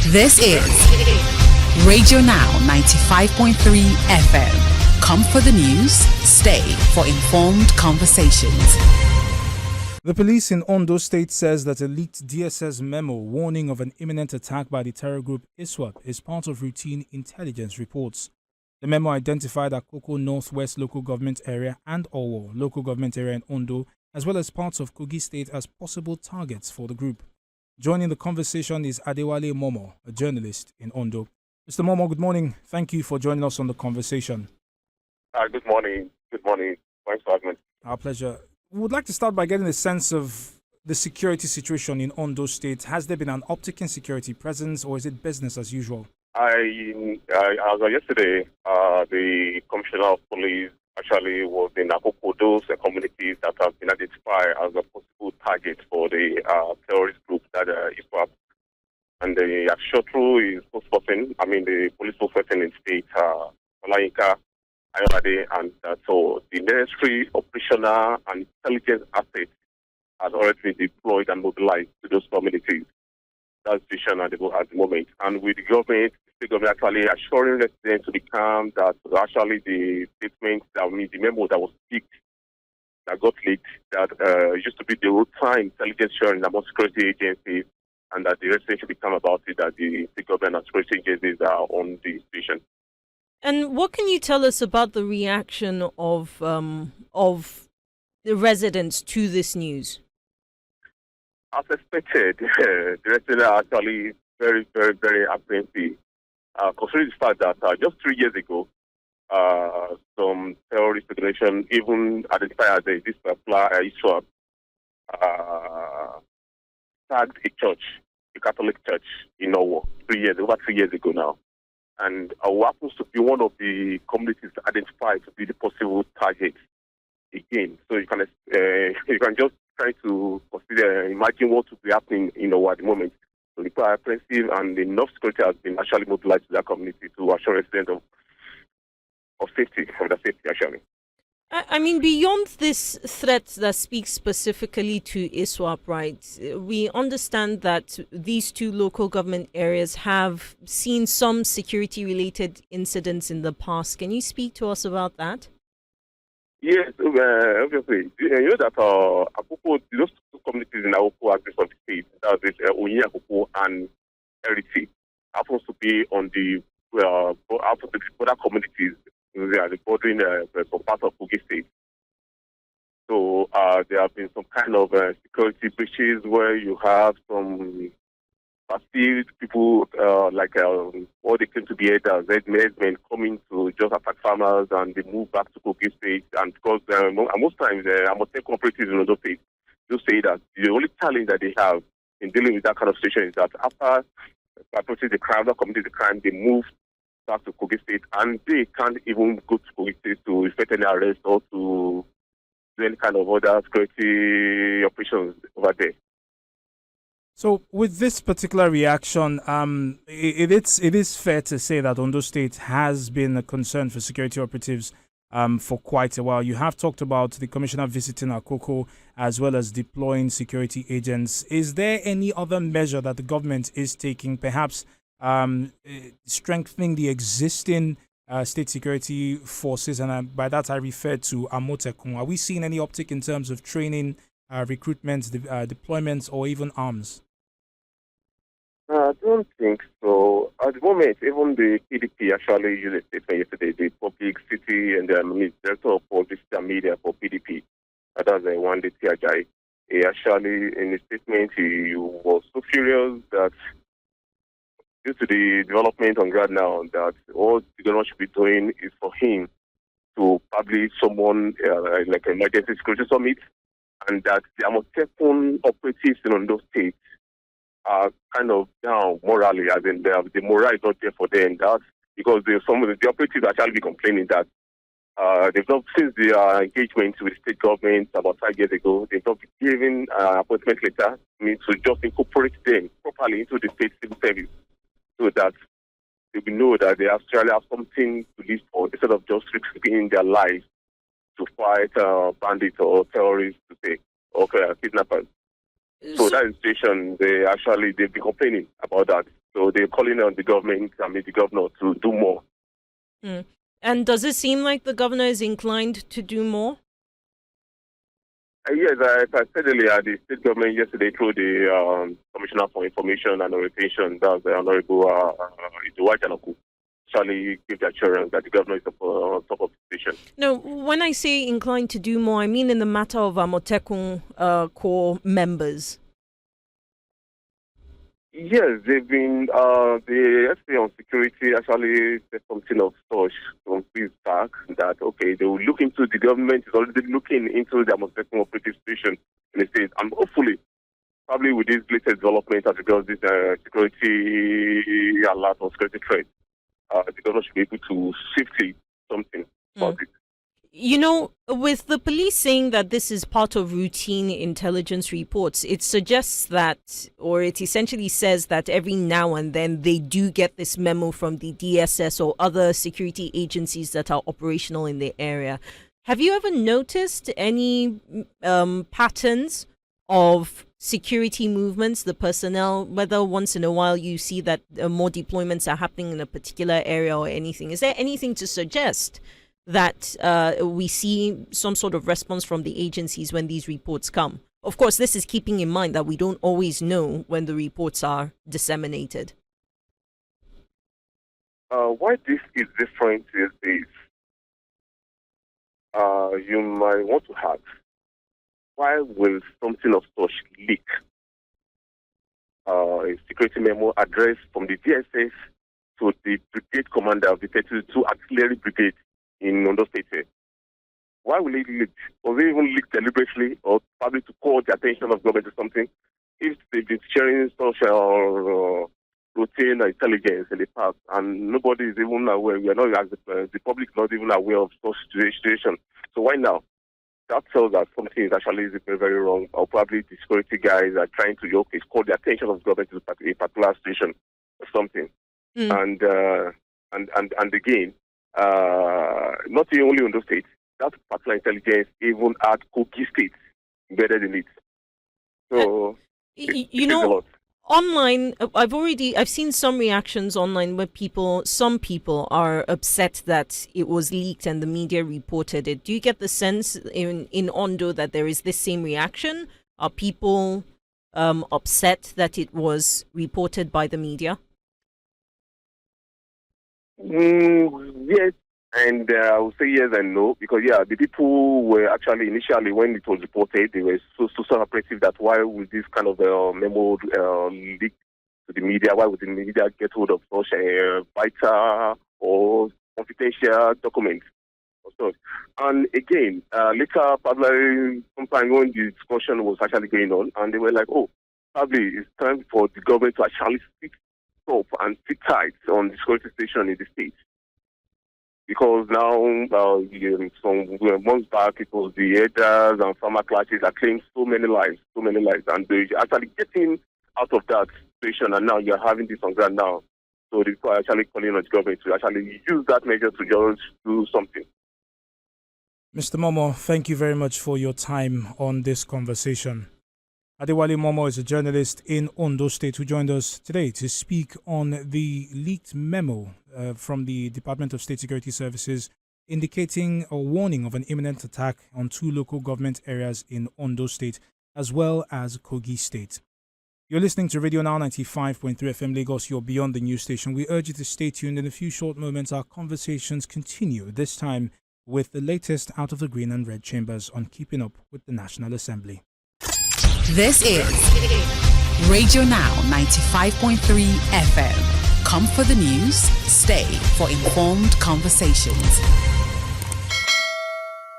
This is RadioNow 95.3 FM. Come for the news, stay for informed conversations. The police in Ondo State says that a leaked DSS memo warning of an imminent attack by the terror group ISWAP is part of routine intelligence reports. The memo identified Akoko Northwest Local Government Area and Owo Local Government Area in Ondo, as well as parts of Kogi State as possible targets for the group. Joining the conversation is Adewale Momo, a journalist in Ondo. Mr. Momo, good morning. Thank you for joining us on the conversation. Good morning. Good morning. Thanks for having me. Our pleasure. We would like to start by getting a sense of the security situation in Ondo State. Has there been an uptick in security presence, or is it business as usual? As of yesterday, the Commissioner of Police actually was in Akoko, those communities that have been identified as a possible target for the terrorist group that is ISWAP. And the Ashotru is spokesperson, the police spokesperson in state, Olayinka Ayolade, and so the necessary operational and intelligence assets has already been deployed and mobilized to those communities. That's the vision at the moment. And with the government, the government actually assuring residents to be calm that actually the statement, the memo that was leaked, that got leaked, that used to be the routine intelligence sharing among security agencies, and that the residents should be calm about it, that the government and security agencies are on the station. And what can you tell us about the reaction of the residents to this news? As expected, the residents are actually very, very, very apprehensive. Considering the fact that just 3 years ago, some terrorist organization, even identified as this particular ISWAP, tagged a church, a Catholic church in Owo, over 3 years ago now. And Owo happens to be one of the communities identified to be the possible target again. So you can just try to imagine what would be happening in Owo at the moment. So people are apprehensive, and enough security has been actually mobilized to that community to assure residents of safety, from the safety actually. Beyond this threat that speaks specifically to ISWAP, right, we understand that these two local government areas have seen some security-related incidents in the past. Can you speak to us about that? Yes, obviously. You know that Akoko, those two communities in Akoko access of the state, that is Onyi Akoko and Eriti, happens to be on the border communities. They are bordering some part of Kogi State. So there have been some kind of security breaches where you have some perceived people what they claim to be men coming to just attack farmers, and they move back to Kogi State. And because most times Amotek cooperatives in Ondo State do say that the only challenge that they have in dealing with that kind of situation is that after approaching the crime, not committing the crime, they move back to Kogi State, and they can't even go to Kogi State to effect any arrest or to do any kind of other security operations over there. So with this particular reaction, it is fair to say that Ondo State has been a concern for security operatives for quite a while. You have talked about the commissioner visiting Akoko as well as deploying security agents. Is there any other measure that the government is taking, perhaps strengthening the existing state security forces? And by that I refer to Amotekun. Are we seeing any uptick in terms of training, recruitment, deployments, or even arms? I don't think so. At the moment, even the PDP actually used a statement yesterday, the public city and the director of publicity and media for PDP, that's the one, the TIJ. He actually, in his statement, he was so furious that due to the development on ground now, that all the government should be doing is for him to publish someone like an emergency security summit, and that the Amotekun operatives in Ondo State are kind of down morally, as in the morale is not there for them. That's because some of the operatives actually be complaining that they've not, since their engagement with the state government about 5 years ago, they've not been given appointment letter to just incorporate them properly into the state civil service, so that they will know that they actually have something to live for instead of just risking their lives to fight bandits or terrorists, to say, or kidnappers. So that is the situation. They've been complaining about that. So they're calling on the government, the governor, to do more. Mm. And does it seem like the governor is inclined to do more? Yes, as I said earlier, the state government yesterday through the Commissioner for Information and Orientation, that's the Honorable Ijuwa, actually give the assurance that the governor is on top of the situation. No, when I say inclined to do more, I mean in the matter of Amotekun core members. Yes, they've been, the SA on security actually said something of such some weeks back that, okay, they will look into, the government is already looking into the Amotekun operative station in the state. And hopefully, probably with this latest development as regards this security alert or security threat, the government should be able to safely something about it. You know, with the police saying that this is part of routine intelligence reports, it suggests that, or it essentially says that every now and then they do get this memo from the DSS or other security agencies that are operational in the area. Have you ever noticed any patterns of security movements, the personnel, whether once in a while you see that more deployments are happening in a particular area or anything? Is there anything to suggest that we see some sort of response from the agencies when these reports come? Of course, this is keeping in mind that we don't always know when the reports are disseminated. Why this is different is this. You might want to ask, why will something of such leak? A security memo addressed from the DSS to the brigade commander of the 32 Artillery Brigade in Ondo State. Why will it leak? Was it even leaked deliberately or probably to call the attention of government to something? If they've been sharing social routine intelligence in the past and nobody is even aware, we are not, as the public is not even aware of such situation. So why now? That tells us something is actually very, very wrong, or probably the security guys are trying to call the attention of government to a particular situation or something. And again, not only on those states, that particular intelligence even had Kogi State embedded in it. So, you know, online, I've seen some reactions online where some people are upset that it was leaked and the media reported it. Do you get the sense in Ondo that there is this same reaction? Are people upset that it was reported by the media? Yes, and I would say yes and no, because the people were actually initially, when it was reported, they were so apprehensive that why would this kind of memo leak to the media? Why would the media get hold of such a vital or confidential document? And again, later, probably sometime when the discussion was actually going on, and they were like, oh, probably it's time for the government to actually speak up and sit tight on the security station in the state. Because now, some months back, it was the herders and farmer clashes that claimed so many lives, and they're actually getting out of that situation, and now you're having this on ground now. So the people are actually calling on the government to actually use that measure to just do something. Mr. Momo, thank you very much for your time on this conversation. Adewale Momo is a journalist in Ondo State who joined us today to speak on the leaked memo from the Department of State Security Services indicating a warning of an imminent attack on 2 local government areas in Ondo State as well as Kogi State. You're listening to RadioNow 95.3 FM Lagos, you're beyond the news station. We urge you to stay tuned. In a few short moments, our conversations continue, this time with the latest out of the green and red chambers on keeping up with the National Assembly. This is Radio Now 95.3 FM. Come for the news, stay for informed conversations.